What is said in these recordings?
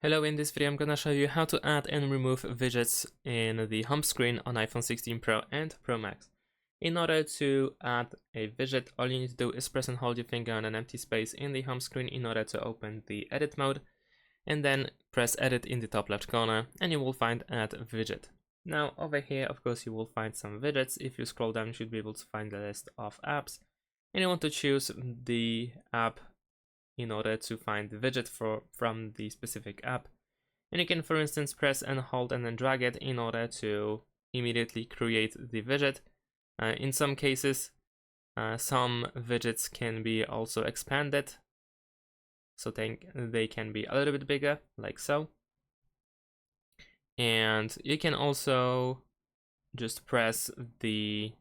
Hello, in this video I'm gonna show you how to add and remove widgets in the home screen on iPhone 16 Pro and Pro Max. In order to add a widget, all you need to do is press and hold your finger on an empty space in the home screen in order to open the edit mode, and then press edit in the top left corner and you will find add widget. Now over here, of course, you will find some widgets. If you scroll down, you should be able to find the list of apps, and you want to choose the app in order to find the widget from the specific app. And you can, for instance, press and hold and then drag it in order to immediately create the widget. In some cases, some widgets can be also expanded, so they can be a little bit bigger, like so. And you can also just press the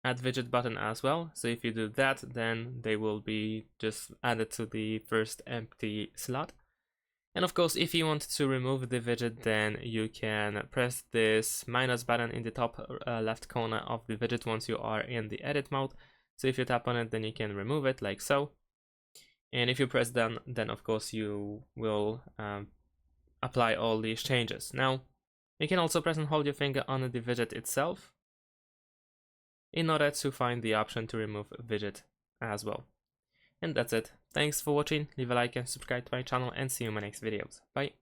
add widget button as well. So if you do that, then they will be just added to the first empty slot. And of course, if you want to remove the widget, then you can press this minus button in the top left corner of the widget once you are in the edit mode. So if you tap on it, then you can remove it like so. And if you press done, then of course you will apply all these changes. Now, you can also press and hold your finger on the widget itself in order to find the option to remove widget as well. And that's it. Thanks for watching, leave a like and subscribe to my channel, and see you in my next videos. Bye!